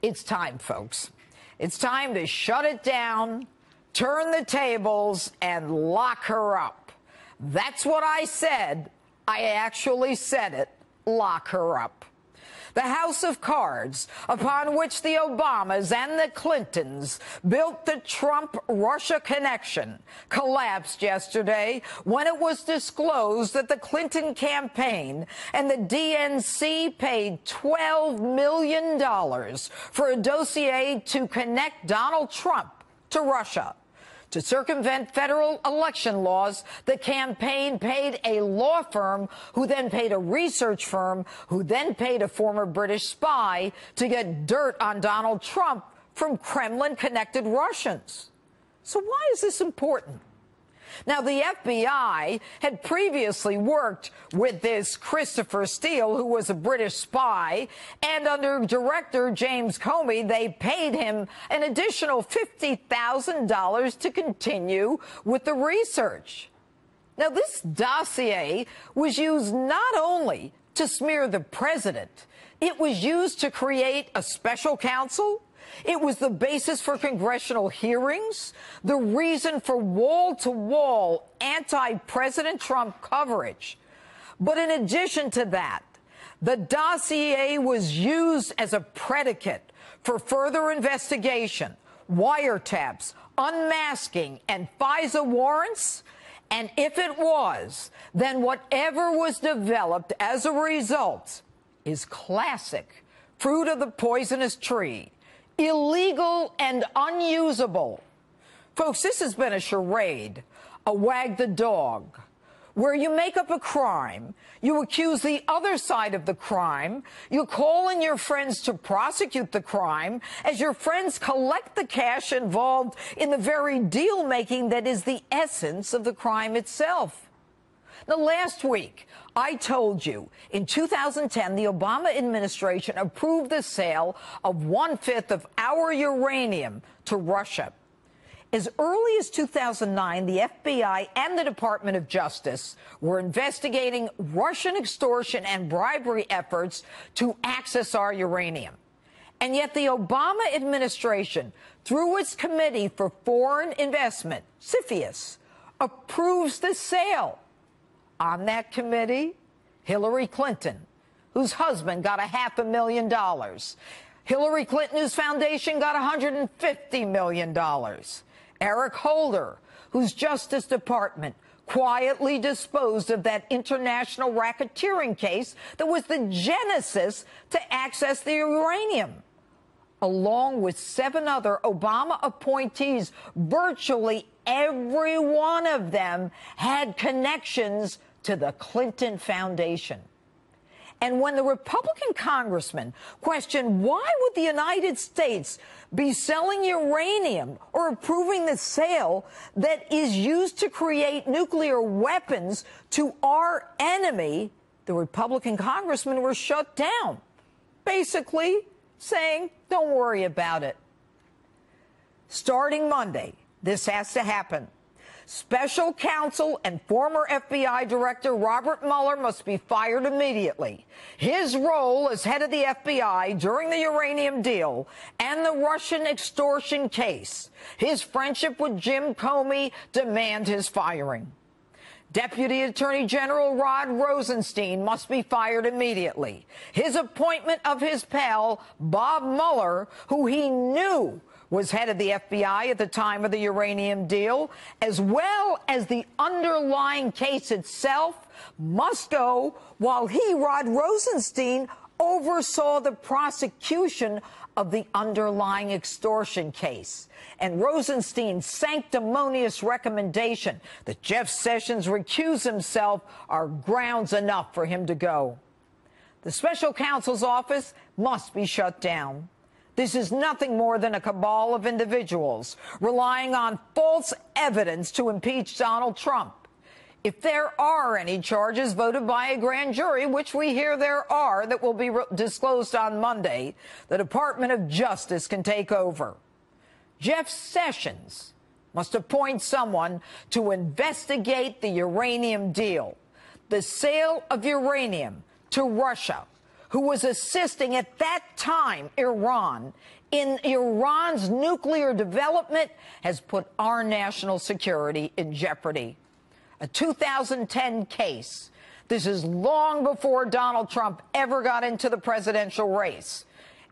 It's time, folks. It's time to shut it down, turn the tables, and lock her up. That's what I said. I actually said it. Lock her up. The house of cards upon which the Obamas and the Clintons built the Trump-Russia connection collapsed yesterday when it was disclosed that the Clinton campaign and the DNC paid $12 million for a dossier to connect Donald Trump to Russia. To circumvent federal election laws, the campaign paid a law firm who then paid a research firm who then paid a former British spy to get dirt on Donald Trump from Kremlin-connected Russians. So why is this important? Now, the FBI had previously worked with this Christopher Steele, who was a British spy, and under Director James Comey, they paid him an additional $50,000 to continue with the research. Now, this dossier was used not only to smear the president, it was used to create a special counsel. It was the basis for congressional hearings, the reason for wall-to-wall anti-President Trump coverage. But in addition to that, the dossier was used as a predicate for further investigation, wiretaps, unmasking, and FISA warrants. And if it was, then whatever was developed as a result is classic fruit of the poisonous tree. Illegal and unusable. Folks, this has been a charade, a wag the dog, where you make up a crime, you accuse the other side of the crime, you call in your friends to prosecute the crime, as your friends collect the cash involved in the very deal-making that is the essence of the crime itself. Now, last week, I told you in 2010, the Obama administration approved the sale of 1/5 of our uranium to Russia. As early as 2009, the FBI and the Department of Justice were investigating Russian extortion and bribery efforts to access our uranium. And yet the Obama administration, through its Committee for Foreign Investment, CFIUS, approves the sale. On that committee, Hillary Clinton, whose husband got $500,000. Hillary Clinton, whose foundation got $150 million. Eric Holder, whose Justice Department quietly disposed of that international racketeering case that was the genesis to access the uranium. Along with 7 other Obama appointees, virtually every one of them had connections to the Clinton Foundation. And when the Republican congressman questioned why would the United States be selling uranium or approving the sale that is used to create nuclear weapons to our enemy, the Republican congressmen were shut down, basically saying, don't worry about it. Starting Monday, this has to happen. Special counsel and former FBI Director Robert Mueller must be fired immediately. His role as head of the FBI during the uranium deal and the Russian extortion case, his friendship with Jim Comey, demand his firing. Deputy Attorney General Rod Rosenstein must be fired immediately. His appointment of his pal, Bob Mueller, who he knew was head of the FBI at the time of the uranium deal, as well as the underlying case itself, must go while he, Rod Rosenstein, oversaw the prosecution of the underlying extortion case. And Rosenstein's sanctimonious recommendation that Jeff Sessions recuse himself are grounds enough for him to go. The special counsel's office must be shut down. This is nothing more than a cabal of individuals relying on false evidence to impeach Donald Trump. If there are any charges voted by a grand jury, which we hear there are, that will be disclosed on Monday, the Department of Justice can take over. Jeff Sessions must appoint someone to investigate the uranium deal, the sale of uranium to Russia, who was assisting at that time Iran in Iran's nuclear development has put our national security in jeopardy. A 2010 case. This is long before Donald Trump ever got into the presidential race.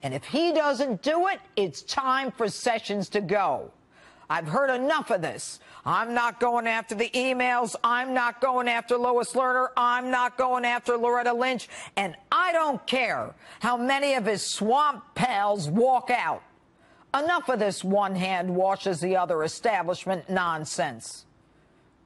And if he doesn't do it, it's time for Sessions to go. I've heard enough of this. I'm not going after the emails. I'm not going after Lois Lerner. I'm not going after Loretta Lynch. And I don't care how many of his swamp pals walk out. Enough of this one hand washes the other establishment nonsense.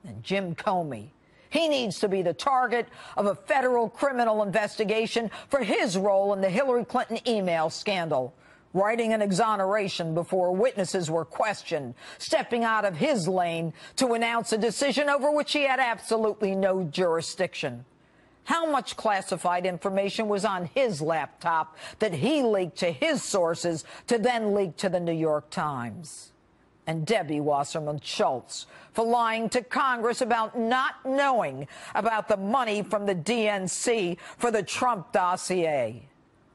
And Jim Comey, he needs to be the target of a federal criminal investigation for his role in the Hillary Clinton email scandal, writing an exoneration before witnesses were questioned, stepping out of his lane to announce a decision over which he had absolutely no jurisdiction. How much classified information was on his laptop that he leaked to his sources to then leak to the New York Times? And Debbie Wasserman Schultz for lying to Congress about not knowing about the money from the DNC for the Trump dossier.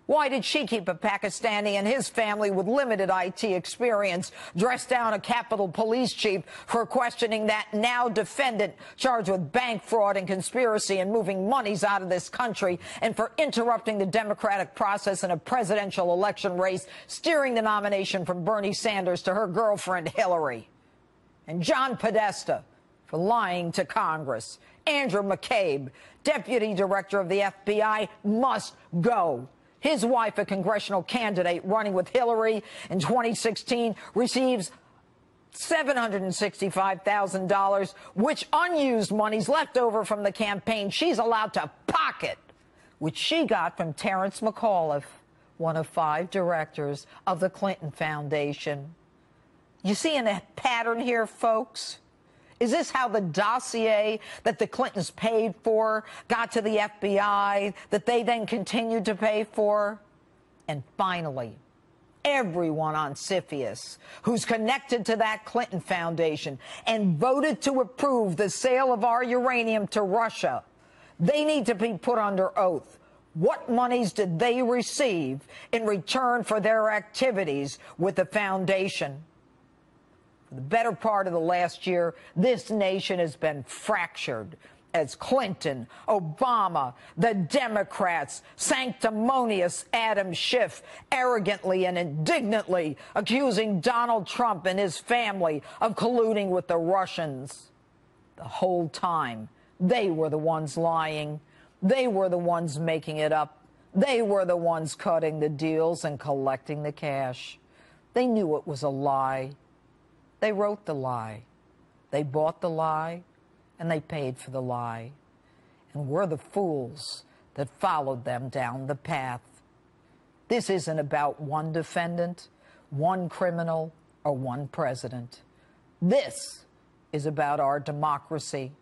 Why did she keep a Pakistani and his family with limited IT experience dress down a Capitol Police chief for questioning that now defendant charged with bank fraud and conspiracy and moving monies out of this country, and for interrupting the democratic process in a presidential election race, steering the nomination from Bernie Sanders to her girlfriend Hillary? And John Podesta for lying to Congress. Andrew McCabe, deputy director of the FBI, must go. His wife, a congressional candidate running with Hillary in 2016, receives $765,000, which unused monies left over from the campaign she's allowed to pocket, which she got from Terrence McAuliffe, one of 5 directors of the Clinton Foundation. You seeing a pattern here, folks? Is this how the dossier that the Clintons paid for got to the FBI, that they then continued to pay for? And finally, everyone on CFIUS who's connected to that Clinton Foundation and voted to approve the sale of our uranium to Russia, they need to be put under oath. What monies did they receive in return for their activities with the foundation? For the better part of the last year, this nation has been fractured as Clinton, Obama, the Democrats, sanctimonious Adam Schiff, arrogantly and indignantly accusing Donald Trump and his family of colluding with the Russians. The whole time, they were the ones lying. They were the ones making it up. They were the ones cutting the deals and collecting the cash. They knew it was a lie. They wrote the lie, they bought the lie, and they paid for the lie. And we're the fools that followed them down the path. This isn't about one defendant, one criminal, or one president. This is about our democracy.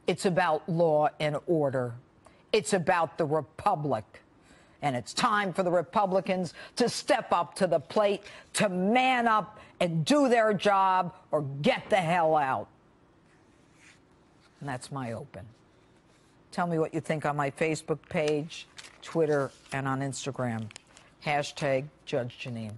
It's about law and order. It's about the republic. And it's time for the Republicans to step up to the plate, to man up and do their job or get the hell out. And that's my open. Tell me what you think on my Facebook page, Twitter, and on Instagram. #Judge Jeanine.